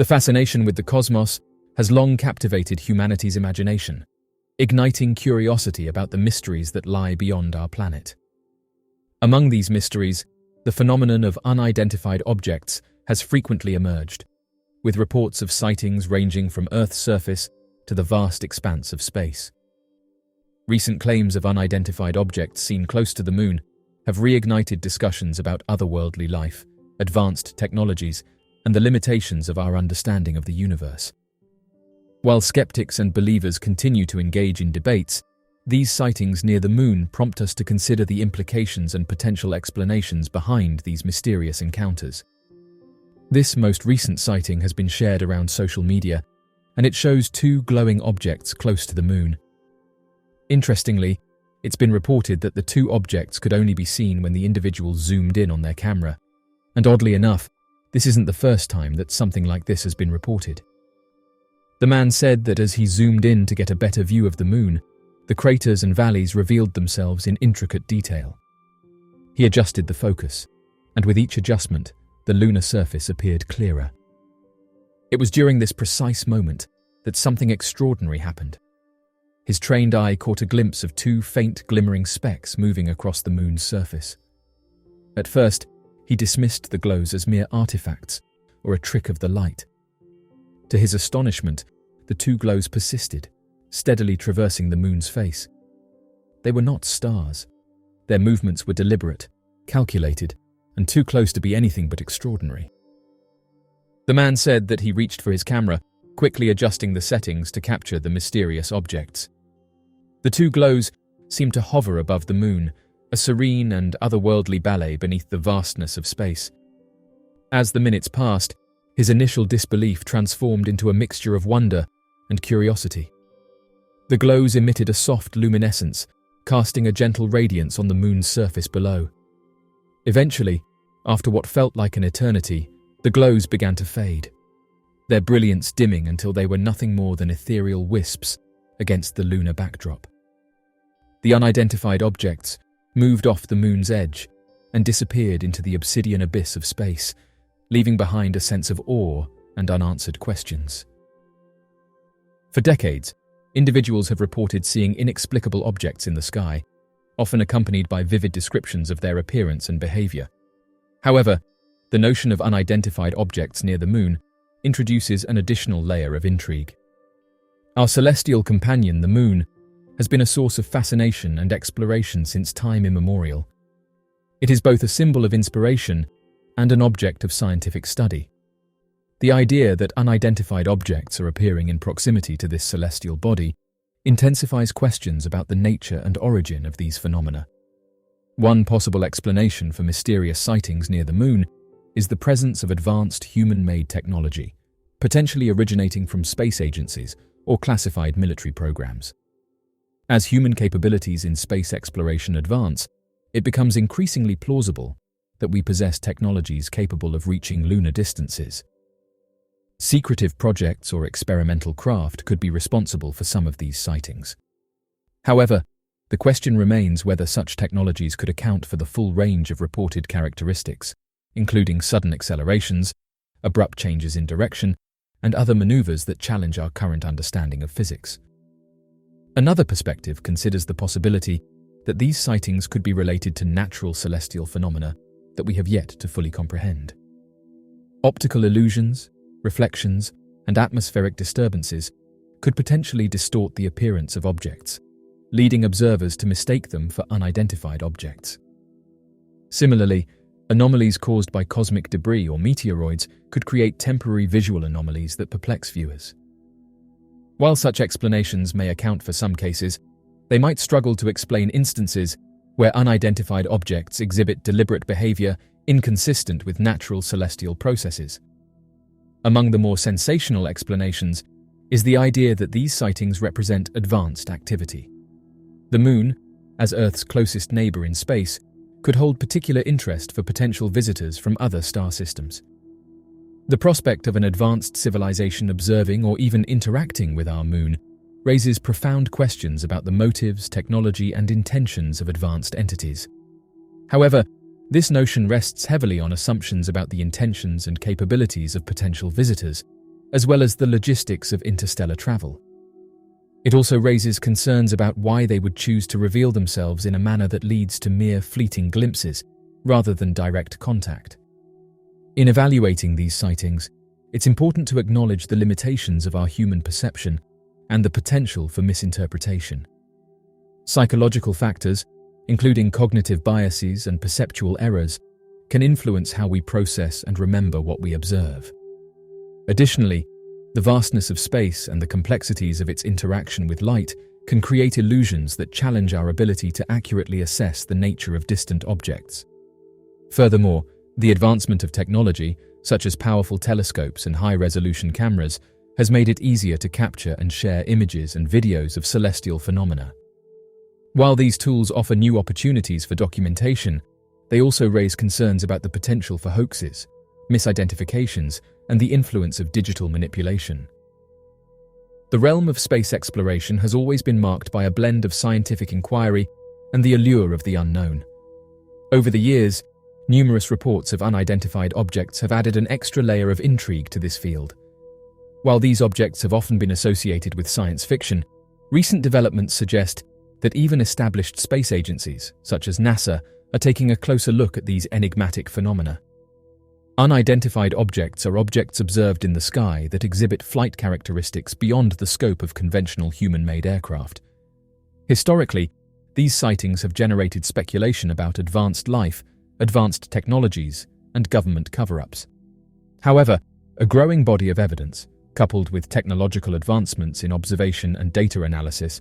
The fascination with the cosmos has long captivated humanity's imagination, igniting curiosity about the mysteries that lie beyond our planet. Among these mysteries, the phenomenon of unidentified objects has frequently emerged, with reports of sightings ranging from Earth's surface to the vast expanse of space. Recent claims of unidentified objects seen close to the Moon have reignited discussions about otherworldly life, advanced technologies, and the limitations of our understanding of the universe. While skeptics and believers continue to engage in debates, these sightings near the Moon prompt us to consider the implications and potential explanations behind these mysterious encounters. This most recent sighting has been shared around social media, and it shows two glowing objects close to the Moon. Interestingly, it's been reported that the two objects could only be seen when the individuals zoomed in on their camera, and oddly enough, this isn't the first time that something like this has been reported. The man said that as he zoomed in to get a better view of the Moon, the craters and valleys revealed themselves in intricate detail. He adjusted the focus, and with each adjustment, the lunar surface appeared clearer. It was during this precise moment that something extraordinary happened. His trained eye caught a glimpse of two faint glimmering specks moving across the Moon's surface. At first, he dismissed the glows as mere artifacts or a trick of the light. To his astonishment, the two glows persisted, steadily traversing the Moon's face. They were not stars. Their movements were deliberate, calculated, and too close to be anything but extraordinary. The man said that he reached for his camera, quickly adjusting the settings to capture the mysterious objects. The two glows seemed to hover above the Moon, a serene and otherworldly ballet beneath the vastness of space. As the minutes passed, his initial disbelief transformed into a mixture of wonder and curiosity. The glows emitted a soft luminescence, casting a gentle radiance on the Moon's surface below. Eventually, after what felt like an eternity, the glows began to fade, their brilliance dimming until they were nothing more than ethereal wisps against the lunar backdrop. The unidentified objects moved off the Moon's edge and disappeared into the obsidian abyss of space, leaving behind a sense of awe and unanswered questions. For decades, individuals have reported seeing inexplicable objects in the sky, often accompanied by vivid descriptions of their appearance and behavior. However, the notion of unidentified objects near the Moon introduces an additional layer of intrigue. Our celestial companion, the Moon, has been a source of fascination and exploration since time immemorial. It is both a symbol of inspiration and an object of scientific study. The idea that unidentified objects are appearing in proximity to this celestial body intensifies questions about the nature and origin of these phenomena. One possible explanation for mysterious sightings near the Moon is the presence of advanced human-made technology, potentially originating from space agencies or classified military programs. As human capabilities in space exploration advance, it becomes increasingly plausible that we possess technologies capable of reaching lunar distances. Secretive projects or experimental craft could be responsible for some of these sightings. However, the question remains whether such technologies could account for the full range of reported characteristics, including sudden accelerations, abrupt changes in direction, and other maneuvers that challenge our current understanding of physics. Another perspective considers the possibility that these sightings could be related to natural celestial phenomena that we have yet to fully comprehend. Optical illusions, reflections, and atmospheric disturbances could potentially distort the appearance of objects, leading observers to mistake them for unidentified objects. Similarly, anomalies caused by cosmic debris or meteoroids could create temporary visual anomalies that perplex viewers. While such explanations may account for some cases, they might struggle to explain instances where unidentified objects exhibit deliberate behavior inconsistent with natural celestial processes. Among the more sensational explanations is the idea that these sightings represent advanced activity. The Moon, as Earth's closest neighbor in space, could hold particular interest for potential visitors from other star systems. The prospect of an advanced civilization observing or even interacting with our Moon raises profound questions about the motives, technology, and intentions of advanced entities. However, this notion rests heavily on assumptions about the intentions and capabilities of potential visitors, as well as the logistics of interstellar travel. It also raises concerns about why they would choose to reveal themselves in a manner that leads to mere fleeting glimpses, rather than direct contact. In evaluating these sightings, it's important to acknowledge the limitations of our human perception and the potential for misinterpretation. Psychological factors, including cognitive biases and perceptual errors, can influence how we process and remember what we observe. Additionally, the vastness of space and the complexities of its interaction with light can create illusions that challenge our ability to accurately assess the nature of distant objects. Furthermore, the advancement of technology, such as powerful telescopes and high-resolution cameras, has made it easier to capture and share images and videos of celestial phenomena. While these tools offer new opportunities for documentation, they also raise concerns about the potential for hoaxes, misidentifications, and the influence of digital manipulation. The realm of space exploration has always been marked by a blend of scientific inquiry and the allure of the unknown. Over the years, numerous reports of unidentified objects have added an extra layer of intrigue to this field. While these objects have often been associated with science fiction, recent developments suggest that even established space agencies, such as NASA, are taking a closer look at these enigmatic phenomena. Unidentified objects are objects observed in the sky that exhibit flight characteristics beyond the scope of conventional human-made aircraft. Historically, these sightings have generated speculation about advanced life, advanced technologies, and government cover-ups. However, a growing body of evidence, coupled with technological advancements in observation and data analysis,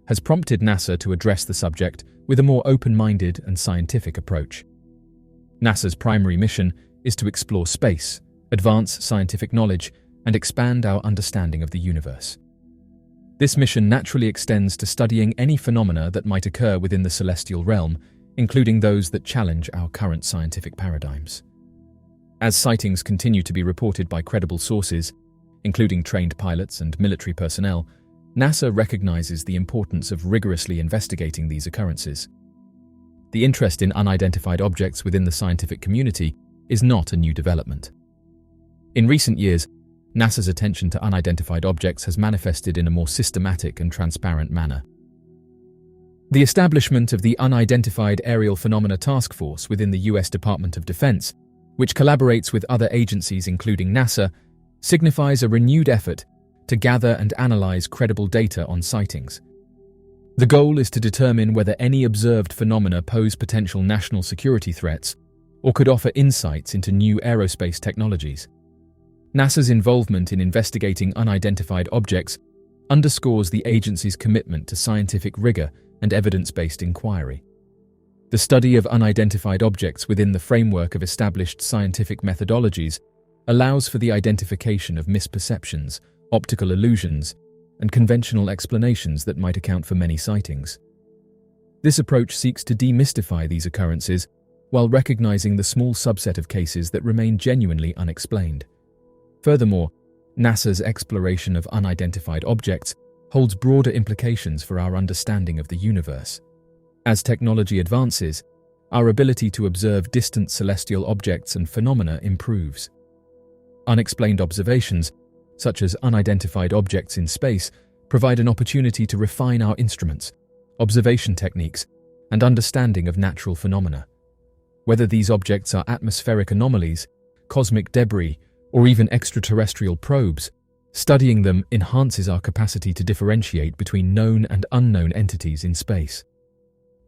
has prompted NASA to address the subject with a more open-minded and scientific approach. NASA's primary mission is to explore space, advance scientific knowledge, and expand our understanding of the universe. This mission naturally extends to studying any phenomena that might occur within the celestial realm, including those that challenge our current scientific paradigms. As sightings continue to be reported by credible sources, including trained pilots and military personnel, NASA recognizes the importance of rigorously investigating these occurrences. The interest in unidentified objects within the scientific community is not a new development. In recent years, NASA's attention to unidentified objects has manifested in a more systematic and transparent manner. The establishment of the Unidentified Aerial Phenomena Task Force within the U.S. Department of Defense, which collaborates with other agencies including NASA, signifies a renewed effort to gather and analyze credible data on sightings. The goal is to determine whether any observed phenomena pose potential national security threats or could offer insights into new aerospace technologies. NASA's involvement in investigating unidentified objects underscores the agency's commitment to scientific rigor and evidence-based inquiry. The study of unidentified objects within the framework of established scientific methodologies allows for the identification of misperceptions, optical illusions, and conventional explanations that might account for many sightings. This approach seeks to demystify these occurrences while recognizing the small subset of cases that remain genuinely unexplained. Furthermore, NASA's exploration of unidentified objects holds broader implications for our understanding of the universe. As technology advances, our ability to observe distant celestial objects and phenomena improves. Unexplained observations, such as unidentified objects in space, provide an opportunity to refine our instruments, observation techniques, and understanding of natural phenomena. Whether these objects are atmospheric anomalies, cosmic debris, or even extraterrestrial probes, studying them enhances our capacity to differentiate between known and unknown entities in space.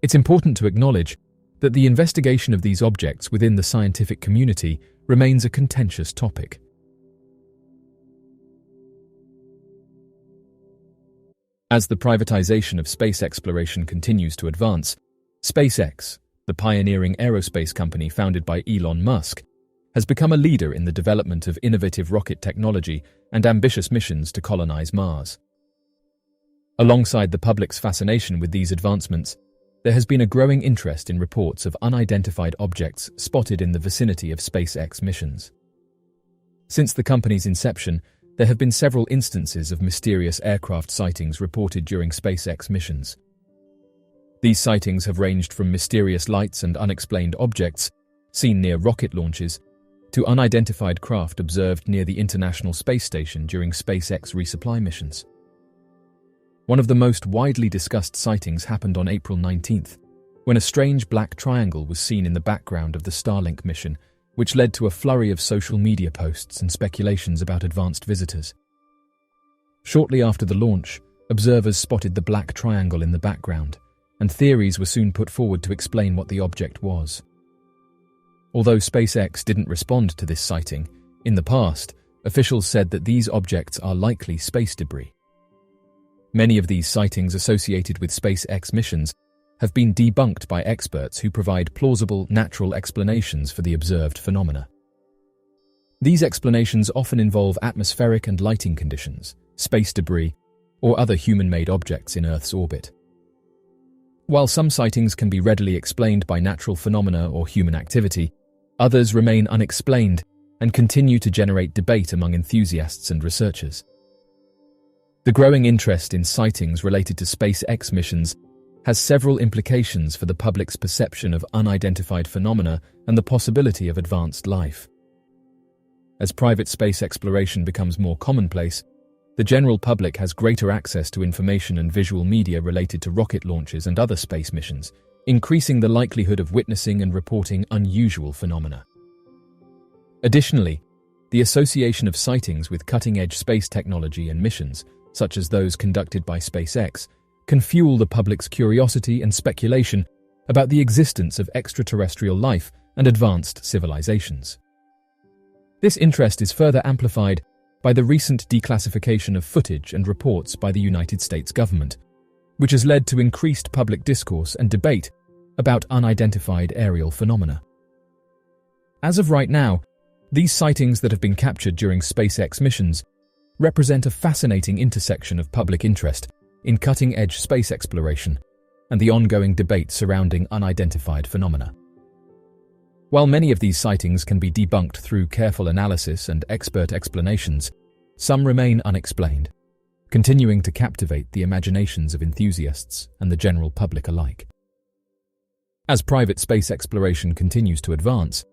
It's important to acknowledge that the investigation of these objects within the scientific community remains a contentious topic. As the privatization of space exploration continues to advance, SpaceX, the pioneering aerospace company founded by Elon Musk, has become a leader in the development of innovative rocket technology and ambitious missions to colonize Mars. Alongside the public's fascination with these advancements, there has been a growing interest in reports of unidentified objects spotted in the vicinity of SpaceX missions. Since the company's inception, there have been several instances of mysterious aircraft sightings reported during SpaceX missions. These sightings have ranged from mysterious lights and unexplained objects seen near rocket launches to unidentified craft observed near the International Space Station during SpaceX resupply missions. One of the most widely discussed sightings happened on April 19th, when a strange black triangle was seen in the background of the Starlink mission, which led to a flurry of social media posts and speculations about advanced visitors. Shortly after the launch, observers spotted the black triangle in the background, and theories were soon put forward to explain what the object was. Although SpaceX didn't respond to this sighting, in the past, officials said that these objects are likely space debris. Many of these sightings associated with SpaceX missions have been debunked by experts who provide plausible, natural explanations for the observed phenomena. These explanations often involve atmospheric and lighting conditions, space debris, or other human-made objects in Earth's orbit. While some sightings can be readily explained by natural phenomena or human activity, others remain unexplained and continue to generate debate among enthusiasts and researchers. The growing interest in sightings related to SpaceX missions has several implications for the public's perception of unidentified phenomena and the possibility of advanced life. As private space exploration becomes more commonplace, the general public has greater access to information and visual media related to rocket launches and other space missions, increasing the likelihood of witnessing and reporting unusual phenomena. Additionally, the association of sightings with cutting-edge space technology and missions, such as those conducted by SpaceX, can fuel the public's curiosity and speculation about the existence of extraterrestrial life and advanced civilizations. This interest is further amplified by the recent declassification of footage and reports by the United States government, which has led to increased public discourse and debate about unidentified aerial phenomena. As of right now, these sightings that have been captured during SpaceX missions represent a fascinating intersection of public interest in cutting-edge space exploration and the ongoing debate surrounding unidentified phenomena. While many of these sightings can be debunked through careful analysis and expert explanations, some remain unexplained, continuing to captivate the imaginations of enthusiasts and the general public alike. As private space exploration continues to advance,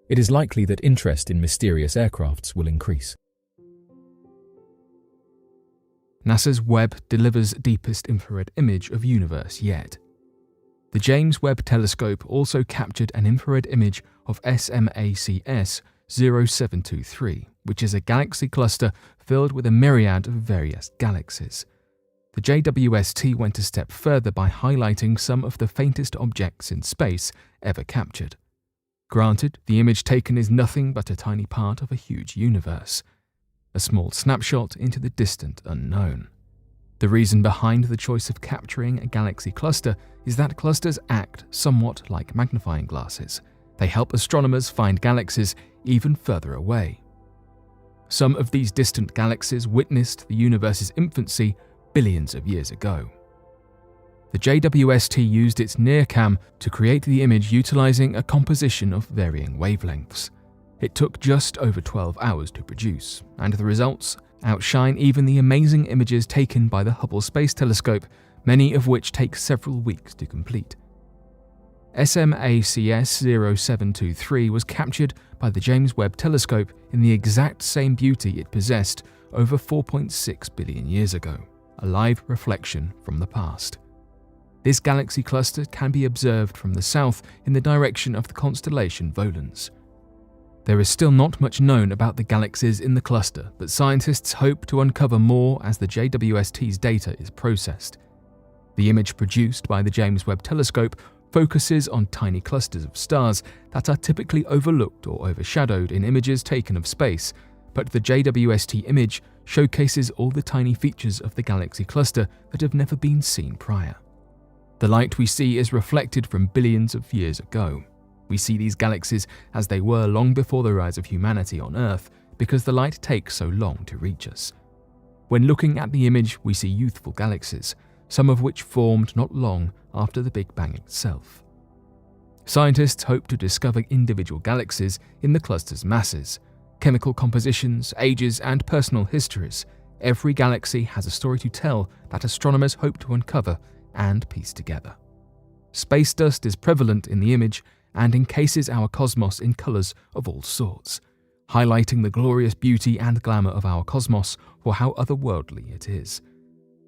it is likely that interest in mysterious aircrafts will increase. NASA's Webb delivers deepest infrared image of universe yet. The James Webb Telescope also captured an infrared image of SMACS 0723, which is a galaxy cluster filled with a myriad of various galaxies. The JWST went a step further by highlighting some of the faintest objects in space ever captured. Granted, the image taken is nothing but a tiny part of a huge universe, a small snapshot into the distant unknown. The reason behind the choice of capturing a galaxy cluster is that clusters act somewhat like magnifying glasses. They help astronomers find galaxies even further away. Some of these distant galaxies witnessed the universe's infancy billions of years ago. The JWST used its NIRCam to create the image utilizing a composition of varying wavelengths. It took just over 12 hours to produce, and the results outshine even the amazing images taken by the Hubble Space Telescope, many of which take several weeks to complete. SMACS 0723 was captured by the James Webb Telescope in the exact same beauty it possessed over 4.6 billion years ago, a live reflection from the past. This galaxy cluster can be observed from the south in the direction of the constellation Volans. There is still not much known about the galaxies in the cluster, but scientists hope to uncover more as the JWST's data is processed. The image produced by the James Webb Telescope focuses on tiny clusters of stars that are typically overlooked or overshadowed in images taken of space, but the JWST image showcases all the tiny features of the galaxy cluster that have never been seen prior. The light we see is reflected from billions of years ago. We see these galaxies as they were long before the rise of humanity on Earth because the light takes so long to reach us. When looking at the image, we see youthful galaxies, some of which formed not long after the Big Bang itself. Scientists hope to discover individual galaxies in the cluster's masses, chemical compositions, ages, and personal histories. Every galaxy has a story to tell that astronomers hope to uncover and piece together. Space dust is prevalent in the image and encases our cosmos in colors of all sorts. highlighting the glorious beauty and glamour of our cosmos for how otherworldly it is.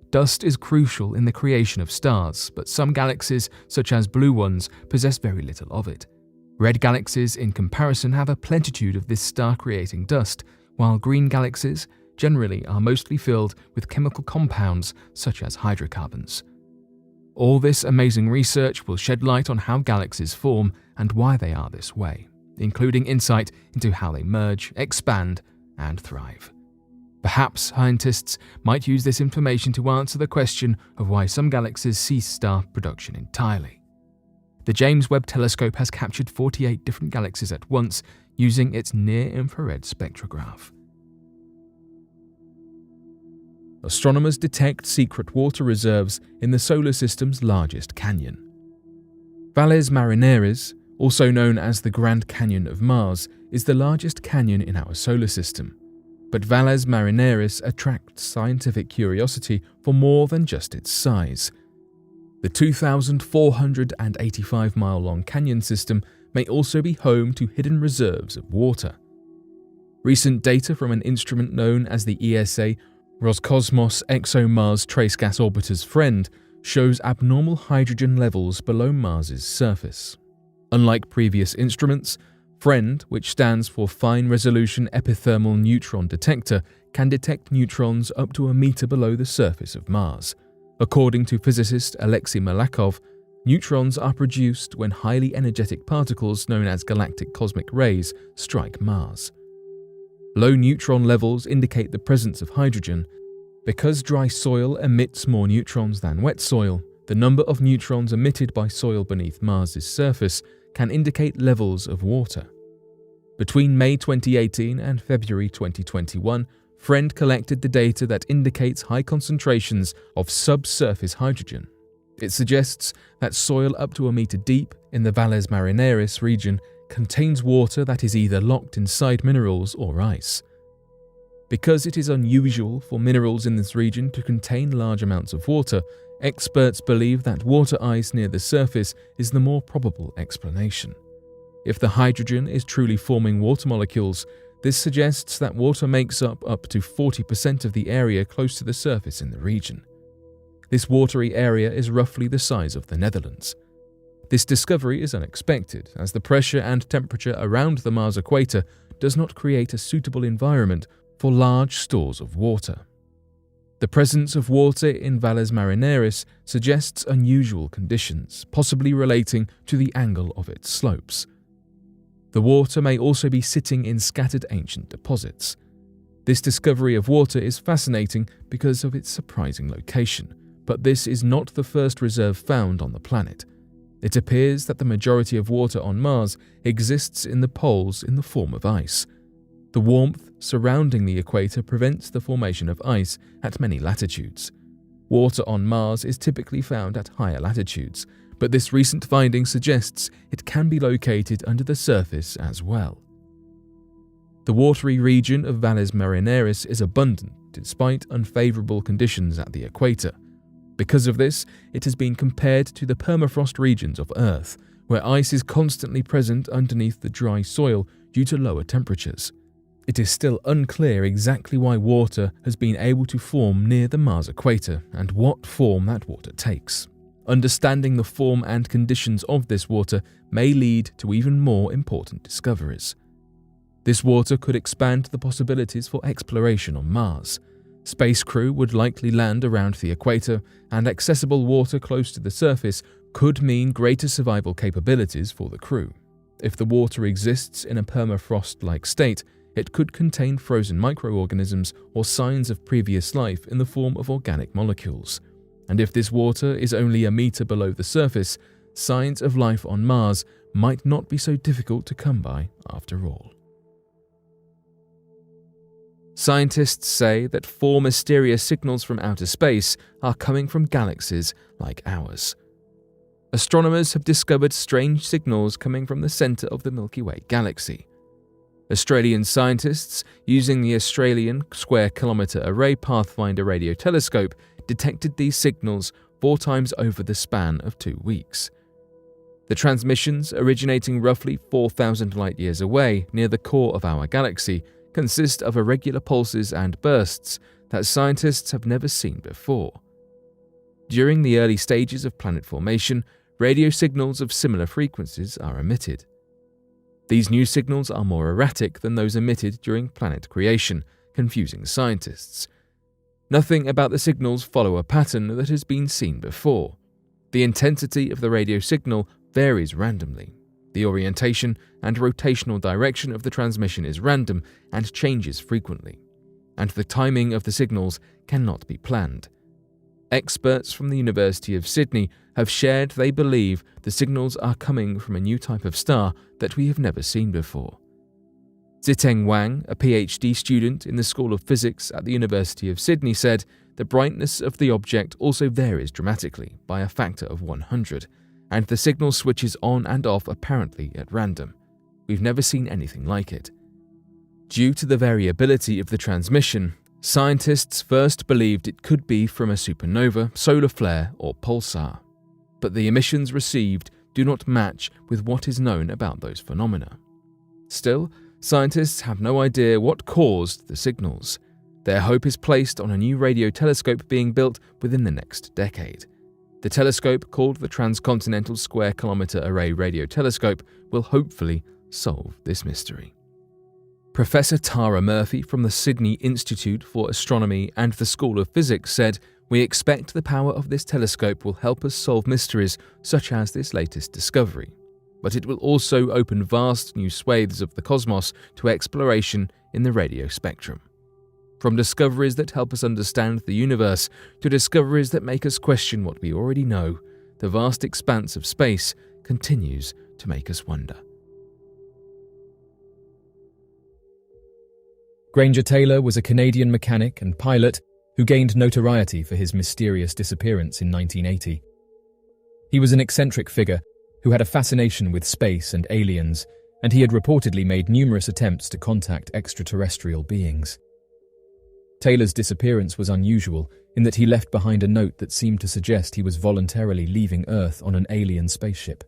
Dust is crucial in the creation of stars, but some galaxies, such as blue ones, possess very little of it. Red galaxies, in comparison, have a plenitude of this star-creating dust, while green galaxies generally are mostly filled with chemical compounds such as hydrocarbons. All this amazing research will shed light on how galaxies form and why they are this way, including insight into how they merge, expand, and thrive. Perhaps scientists might use this information to answer the question of why some galaxies cease star production entirely. The James Webb Telescope has captured 48 different galaxies at once using its near-infrared spectrograph. Astronomers detect secret water reserves in the solar system's largest canyon. Valles Marineris, also known as the Grand Canyon of Mars, is the largest canyon in our solar system. But Valles Marineris attracts scientific curiosity for more than just its size. The 2,485-mile-long canyon system may also be home to hidden reserves of water. Recent data from an instrument known as the ESA Roscosmos ExoMars Trace Gas Orbiter's Friend shows abnormal hydrogen levels below Mars's surface. Unlike previous instruments, FRIEND, which stands for Fine Resolution Epithermal Neutron Detector, can detect neutrons up to a meter below the surface of Mars. According to physicist Alexei Malakov, neutrons are produced when highly energetic particles known as galactic cosmic rays strike Mars. Low neutron levels indicate the presence of hydrogen. Because dry soil emits more neutrons than wet soil, the number of neutrons emitted by soil beneath Mars's surface can indicate levels of water. Between May 2018 and February 2021, FRIEND collected the data that indicates high concentrations of subsurface hydrogen. It suggests that soil up to a meter deep in the Valles Marineris region contains water that is either locked inside minerals or ice. Because it is unusual for minerals in this region to contain large amounts of water, experts believe that water ice near the surface is the more probable explanation. If the hydrogen is truly forming water molecules, this suggests that water makes up to 40% of the area close to the surface in the region. This watery area is roughly the size of the Netherlands. This discovery is unexpected, as the pressure and temperature around the Mars equator does not create a suitable environment for large stores of water. The presence of water in Valles Marineris suggests unusual conditions, possibly relating to the angle of its slopes. The water may also be sitting in scattered ancient deposits. This discovery of water is fascinating because of its surprising location, but this is not the first reserve found on the planet. It appears that the majority of water on Mars exists in the poles in the form of ice. The warmth surrounding the equator prevents the formation of ice at many latitudes. Water on Mars is typically found at higher latitudes, but this recent finding suggests it can be located under the surface as well. The watery region of Valles Marineris is abundant despite unfavorable conditions at the equator. Because of this, it has been compared to the permafrost regions of Earth, where ice is constantly present underneath the dry soil due to lower temperatures. It is still unclear exactly why water has been able to form near the Mars equator and what form that water takes. Understanding the form and conditions of this water may lead to even more important discoveries. This water could expand the possibilities for exploration on Mars. Space crew would likely land around the equator, and accessible water close to the surface could mean greater survival capabilities for the crew. If the water exists in a permafrost-like state, it could contain frozen microorganisms or signs of previous life in the form of organic molecules. And if this water is only a meter below the surface, signs of life on Mars might not be so difficult to come by after all. Scientists say that 4 mysterious signals from outer space are coming from galaxies like ours. Astronomers have discovered strange signals coming from the centre of the Milky Way galaxy. Australian scientists, using the Australian Square Kilometre Array Pathfinder radio telescope, detected these signals 4 times over the span of 2 weeks. The transmissions, originating roughly 4,000 light-years away near the core of our galaxy, consist of irregular pulses and bursts that scientists have never seen before. During the early stages of planet formation, radio signals of similar frequencies are emitted. These new signals are more erratic than those emitted during planet creation, confusing scientists. Nothing about the signals follow a pattern that has been seen before. The intensity of the radio signal varies randomly. The orientation and rotational direction of the transmission is random and changes frequently, and the timing of the signals cannot be planned. Experts from the University of Sydney have shared they believe the signals are coming from a new type of star that we have never seen before. Ziteng Wang, a PhD student in the School of Physics at the University of Sydney, said the brightness of the object also varies dramatically by a factor of 100, and the signal switches on and off apparently at random. We've never seen anything like it. Due to the variability of the transmission, scientists first believed it could be from a supernova, solar flare, or pulsar. But the emissions received do not match with what is known about those phenomena. Still, scientists have no idea what caused the signals. Their hope is placed on a new radio telescope being built within the next decade. The telescope, called the Transcontinental Square Kilometre Array Radio Telescope, will hopefully solve this mystery. Professor Tara Murphy from the Sydney Institute for Astronomy and the School of Physics said, "We expect the power of this telescope will help us solve mysteries such as this latest discovery. But it will also open vast new swathes of the cosmos to exploration in the radio spectrum. From discoveries that help us understand the universe to discoveries that make us question what we already know, the vast expanse of space continues to make us wonder." Granger Taylor was a Canadian mechanic and pilot who gained notoriety for his mysterious disappearance in 1980. He was an eccentric figure who had a fascination with space and aliens, and he had reportedly made numerous attempts to contact extraterrestrial beings. Taylor's disappearance was unusual in that he left behind a note that seemed to suggest he was voluntarily leaving Earth on an alien spaceship.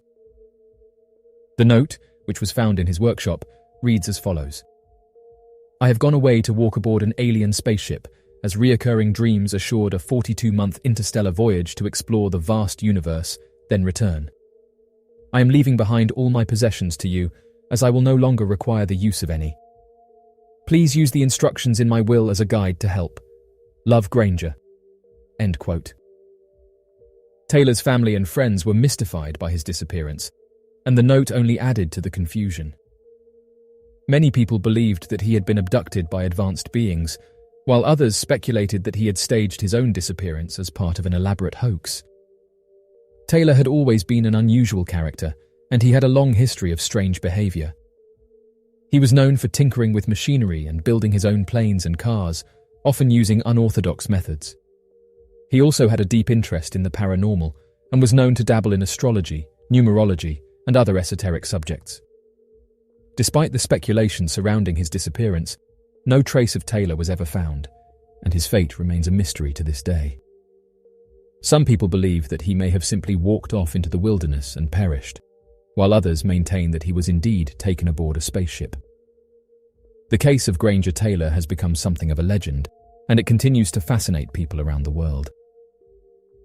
The note, which was found in his workshop, reads as follows: "I have gone away to walk aboard an alien spaceship, as reoccurring dreams assured a 42-month interstellar voyage to explore the vast universe, then return. I am leaving behind all my possessions to you, as I will no longer require the use of any. Please use the instructions in my will as a guide to help. Love, Granger." End quote. Taylor's family and friends were mystified by his disappearance, and the note only added to the confusion. Many people believed that he had been abducted by advanced beings, while others speculated that he had staged his own disappearance as part of an elaborate hoax. Taylor had always been an unusual character, and he had a long history of strange behavior. He was known for tinkering with machinery and building his own planes and cars, often using unorthodox methods. He also had a deep interest in the paranormal and was known to dabble in astrology, numerology, and other esoteric subjects. Despite the speculation surrounding his disappearance, no trace of Taylor was ever found, and his fate remains a mystery to this day. Some people believe that he may have simply walked off into the wilderness and perished, while others maintain that he was indeed taken aboard a spaceship. The case of Granger Taylor has become something of a legend, and it continues to fascinate people around the world.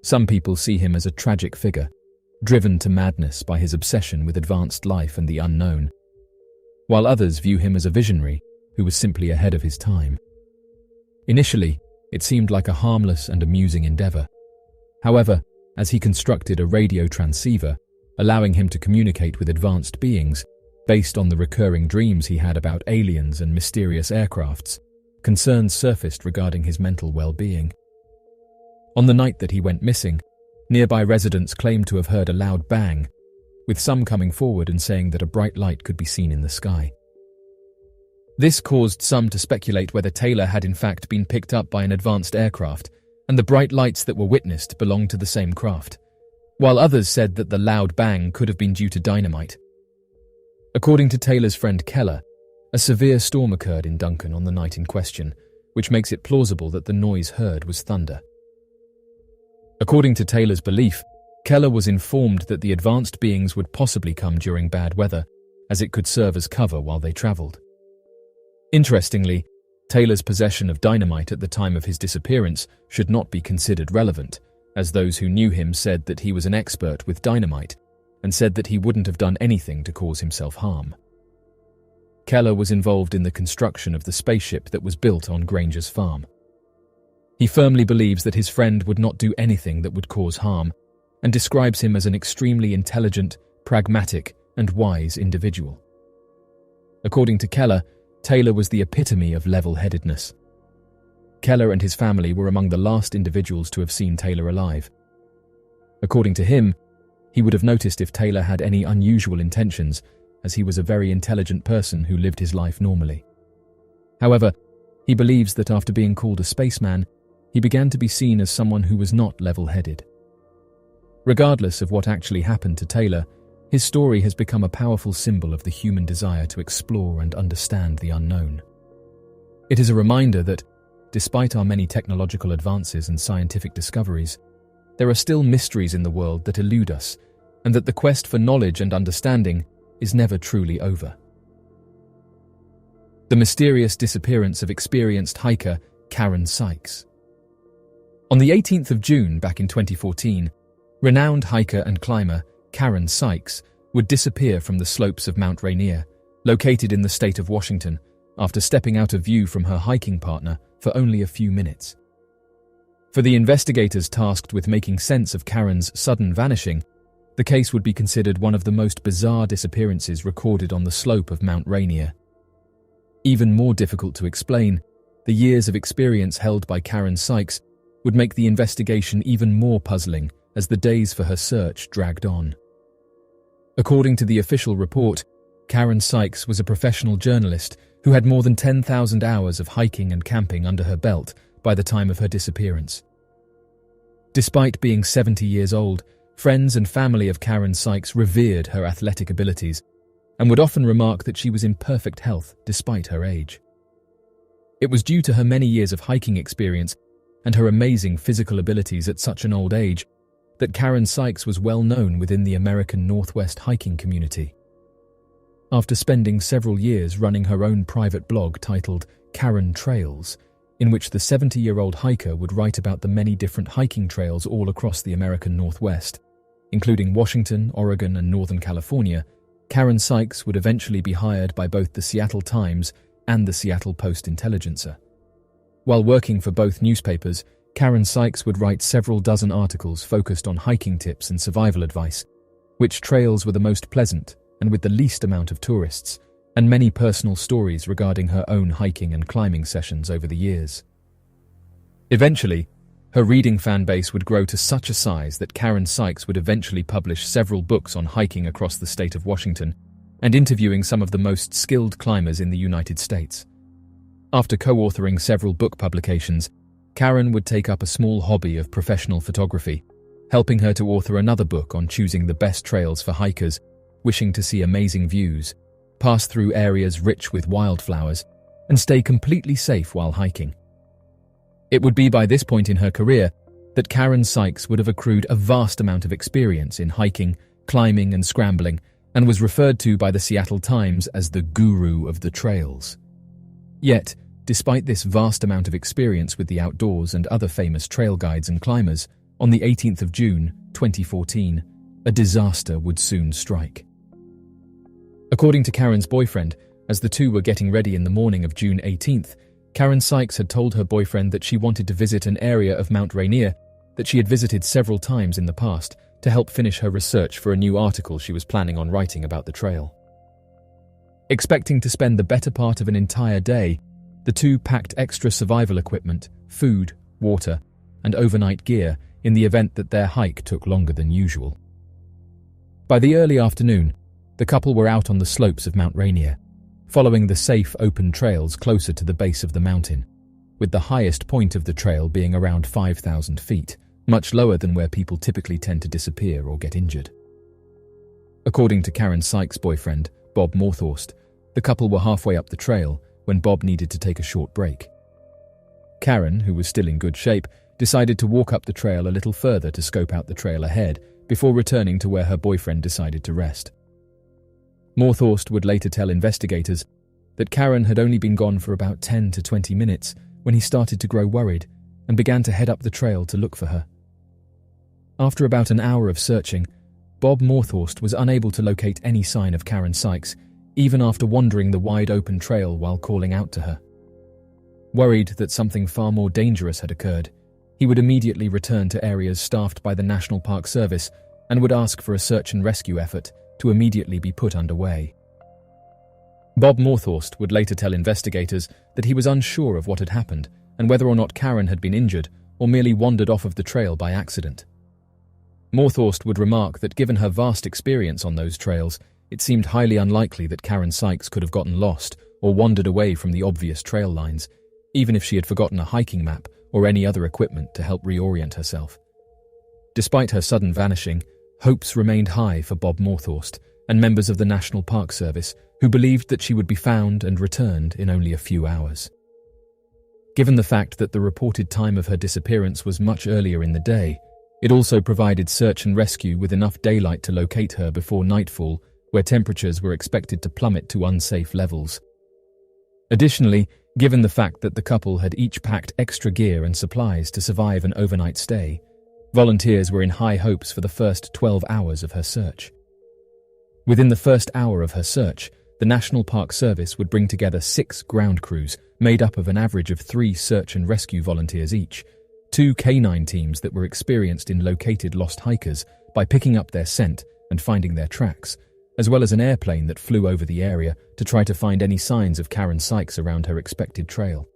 Some people see him as a tragic figure, driven to madness by his obsession with advanced life and the unknown, while others view him as a visionary who was simply ahead of his time. Initially, it seemed like a harmless and amusing endeavor. However, as he constructed a radio transceiver, allowing him to communicate with advanced beings, based on the recurring dreams he had about aliens and mysterious aircrafts, concerns surfaced regarding his mental well-being. On the night that he went missing, nearby residents claimed to have heard a loud bang, with some coming forward and saying that a bright light could be seen in the sky. This caused some to speculate whether Taylor had in fact been picked up by an advanced aircraft, and the bright lights that were witnessed belonged to the same craft, while others said that the loud bang could have been due to dynamite. According to Taylor's friend Keller, a severe storm occurred in Duncan on the night in question, which makes it plausible that the noise heard was thunder. According to Taylor's belief, Keller was informed that the advanced beings would possibly come during bad weather, as it could serve as cover while they traveled. Interestingly, Taylor's possession of dynamite at the time of his disappearance should not be considered relevant, as those who knew him said that he was an expert with dynamite and said that he wouldn't have done anything to cause himself harm. Keller was involved in the construction of the spaceship that was built on Granger's farm. He firmly believes that his friend would not do anything that would cause harm, and describes him as an extremely intelligent, pragmatic, and wise individual. According to Keller, Taylor was the epitome of level-headedness. Keller and his family were among the last individuals to have seen Taylor alive. According to him, he would have noticed if Taylor had any unusual intentions, as he was a very intelligent person who lived his life normally. However, he believes that after being called a spaceman, he began to be seen as someone who was not level-headed. Regardless of what actually happened to Taylor, his story has become a powerful symbol of the human desire to explore and understand the unknown. It is a reminder that, despite our many technological advances and scientific discoveries, there are still mysteries in the world that elude us, and that the quest for knowledge and understanding is never truly over. The mysterious disappearance of experienced hiker Karen Sykes. On the 18th of June back in 2014, renowned hiker and climber Karen Sykes would disappear from the slopes of Mount Rainier, located in the state of Washington, after stepping out of view from her hiking partner for only a few minutes. For the investigators tasked with making sense of Karen's sudden vanishing, the case would be considered one of the most bizarre disappearances recorded on the slope of Mount Rainier. Even more difficult to explain, the years of experience held by Karen Sykes would make the investigation even more puzzling as the days for her search dragged on. According to the official report, Karen Sykes was a professional journalist who had more than 10,000 hours of hiking and camping under her belt by the time of her disappearance. Despite being 70 years old, friends and family of Karen Sykes revered her athletic abilities and would often remark that she was in perfect health despite her age. It was due to her many years of hiking experience and her amazing physical abilities at such an old age that Karen Sykes was well known within the American Northwest hiking community. After spending several years running her own private blog titled Karen Trails, in which the 70-year-old hiker would write about the many different hiking trails all across the American Northwest, including Washington, Oregon, and Northern California, Karen Sykes would eventually be hired by both the Seattle Times and the Seattle Post-Intelligencer. While working for both newspapers, Karen Sykes would write several dozen articles focused on hiking tips and survival advice, which trails were the most pleasant and with the least amount of tourists, and many personal stories regarding her own hiking and climbing sessions over the years. Eventually, her reading fan base would grow to such a size that Karen Sykes would eventually publish several books on hiking across the state of Washington and interviewing some of the most skilled climbers in the United States. After co-authoring several book publications, Karen would take up a small hobby of professional photography, helping her to author another book on choosing the best trails for hikers wishing to see amazing views, pass through areas rich with wildflowers, and stay completely safe while hiking. It would be by this point in her career that Karen Sykes would have accrued a vast amount of experience in hiking, climbing, and scrambling, and was referred to by the Seattle Times as the guru of the trails. Yet, despite this vast amount of experience with the outdoors and other famous trail guides and climbers, on the 18th of June, 2014, a disaster would soon strike. According to Karen's boyfriend, as the two were getting ready in the morning of June 18th, Karen Sykes had told her boyfriend that she wanted to visit an area of Mount Rainier that she had visited several times in the past to help finish her research for a new article she was planning on writing about the trail. Expecting to spend the better part of an entire day, the two packed extra survival equipment, food, water, and overnight gear in the event that their hike took longer than usual. By the early afternoon, the couple were out on the slopes of Mount Rainier, following the safe open trails closer to the base of the mountain, with the highest point of the trail being around 5,000 feet, much lower than where people typically tend to disappear or get injured. According to Karen Sykes' boyfriend, Bob Morthorst, the couple were halfway up the trail when Bob needed to take a short break. Karen, who was still in good shape, decided to walk up the trail a little further to scope out the trail ahead before returning to where her boyfriend decided to rest. Morthorst would later tell investigators that Karen had only been gone for about 10 to 20 minutes when he started to grow worried and began to head up the trail to look for her. After about an hour of searching, Bob Morthorst was unable to locate any sign of Karen Sykes, even after wandering the wide-open trail while calling out to her. Worried that something far more dangerous had occurred, he would immediately return to areas staffed by the National Park Service and would ask for a search and rescue effort to immediately be put underway. Bob Morthorst would later tell investigators that he was unsure of what had happened and whether or not Karen had been injured or merely wandered off of the trail by accident. Morthorst would remark that given her vast experience on those trails, it seemed highly unlikely that Karen Sykes could have gotten lost or wandered away from the obvious trail lines, even if she had forgotten a hiking map or any other equipment to help reorient herself. Despite her sudden vanishing, hopes remained high for Bob Morthorst and members of the National Park Service who believed that she would be found and returned in only a few hours. Given the fact that the reported time of her disappearance was much earlier in the day, it also provided search and rescue with enough daylight to locate her before nightfall, where temperatures were expected to plummet to unsafe levels. Additionally, given the fact that the couple had each packed extra gear and supplies to survive an overnight stay, volunteers were in high hopes for the first 12 hours of her search. Within the first hour of her search, the National Park Service would bring together 6 ground crews made up of an average of 3 search and rescue volunteers each, 2 canine teams that were experienced in located lost hikers by picking up their scent and finding their tracks, as well as an airplane that flew over the area to try to find any signs of Karen Sykes around her expected trail.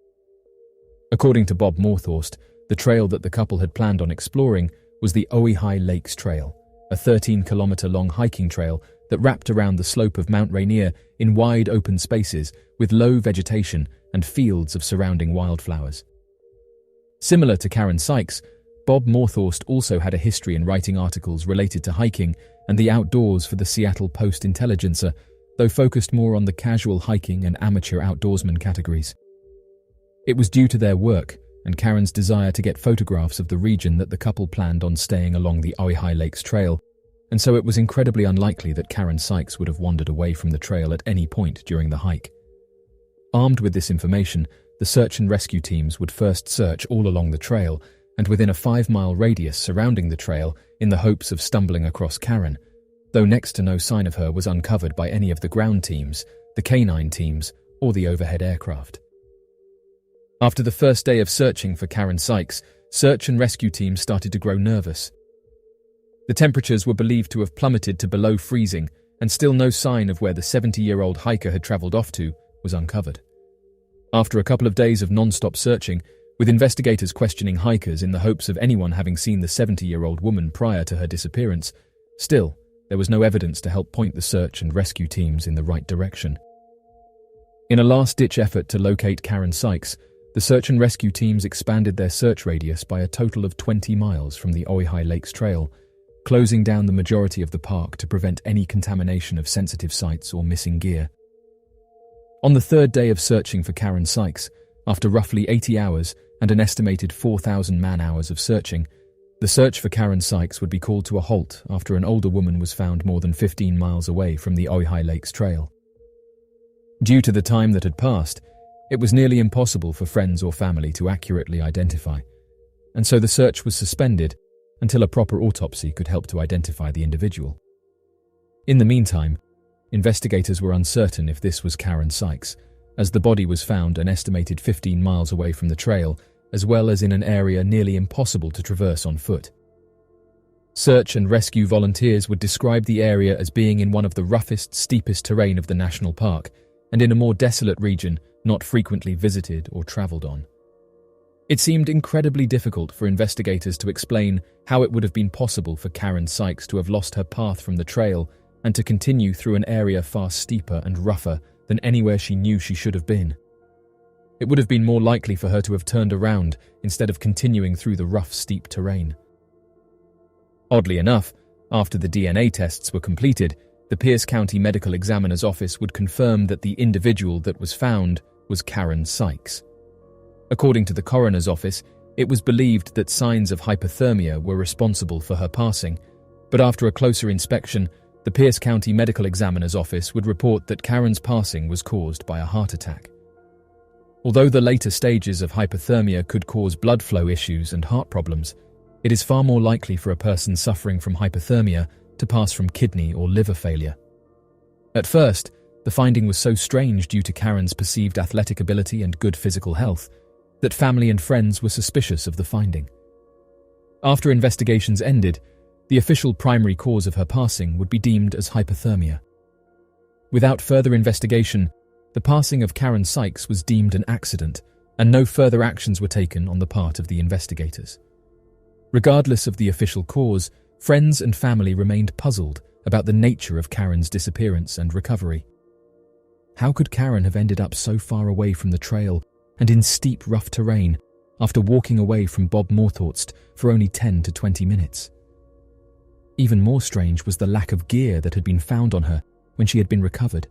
According to Bob Morthorst, the trail that the couple had planned on exploring was the Ojai Lakes Trail, a 13-kilometer-long hiking trail that wrapped around the slope of Mount Rainier in wide open spaces with low vegetation and fields of surrounding wildflowers. Similar to Karen Sykes, Bob Morthorst also had a history in writing articles related to hiking and the outdoors for the Seattle Post-Intelligencer, though focused more on the casual hiking and amateur outdoorsman categories. It was due to their work and Karen's desire to get photographs of the region that the couple planned on staying along the Ojai Lakes Trail, and so it was incredibly unlikely that Karen Sykes would have wandered away from the trail at any point during the hike. Armed with this information, the search and rescue teams would first search all along the trail and within a 5-mile radius surrounding the trail in the hopes of stumbling across Karen, though next to no sign of her was uncovered by any of the ground teams, the canine teams, or the overhead aircraft. After the first day of searching for Karen Sykes, search and rescue teams started to grow nervous. The temperatures were believed to have plummeted to below freezing, and still no sign of where the 70-year-old hiker had travelled off to was uncovered. After a couple of days of non-stop searching, with investigators questioning hikers in the hopes of anyone having seen the 70-year-old woman prior to her disappearance, still, there was no evidence to help point the search and rescue teams in the right direction. In a last-ditch effort to locate Karen Sykes, the search and rescue teams expanded their search radius by a total of 20 miles from the Ojai Lakes Trail, closing down the majority of the park to prevent any contamination of sensitive sites or missing gear. On the third day of searching for Karen Sykes, after roughly 80 hours and an estimated 4,000 man-hours of searching, the search for Karen Sykes would be called to a halt after an older woman was found more than 15 miles away from the Ojai Lakes Trail. Due to the time that had passed, it was nearly impossible for friends or family to accurately identify, and so the search was suspended until a proper autopsy could help to identify the individual. In the meantime, investigators were uncertain if this was Karen Sykes, as the body was found an estimated 15 miles away from the trail, as well as in an area nearly impossible to traverse on foot. Search and rescue volunteers would describe the area as being in one of the roughest, steepest terrain of the national park, and in a more desolate region not frequently visited or travelled on. It seemed incredibly difficult for investigators to explain how it would have been possible for Karen Sykes to have lost her path from the trail and to continue through an area far steeper and rougher than anywhere she knew she should have been. It would have been more likely for her to have turned around instead of continuing through the rough, steep terrain. Oddly enough, after the DNA tests were completed, the Pierce County Medical Examiner's Office would confirm that the individual that was found was Karen Sykes. According to the coroner's office, it was believed that signs of hypothermia were responsible for her passing, But after a closer inspection, the Pierce County Medical Examiner's Office would report that Karen's passing was caused by a heart attack. Although the later stages of hypothermia could cause blood flow issues and heart problems, it is far more likely for a person suffering from hypothermia to pass from kidney or liver failure. At first, the finding was so strange due to Karen's perceived athletic ability and good physical health that family and friends were suspicious of the finding. After investigations ended, the official primary cause of her passing would be deemed as hypothermia. Without further investigation, the passing of Karen Sykes was deemed an accident, and no further actions were taken on the part of the investigators. Regardless of the official cause, friends and family remained puzzled about the nature of Karen's disappearance and recovery. How could Karen have ended up so far away from the trail and in steep, rough terrain after walking away from Bob Morthorst for only 10 to 20 minutes? Even more strange was the lack of gear that had been found on her when she had been recovered.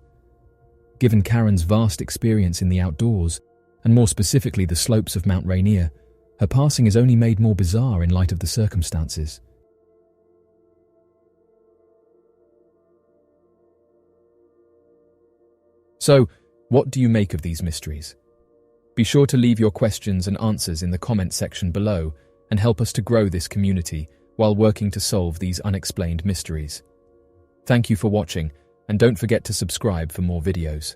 Given Karen's vast experience in the outdoors, and more specifically the slopes of Mount Rainier, her passing is only made more bizarre in light of the circumstances. So, what do you make of these mysteries? Be sure to leave your questions and answers in the comment section below and help us to grow this community while working to solve these unexplained mysteries. Thank you for watching, and don't forget to subscribe for more videos.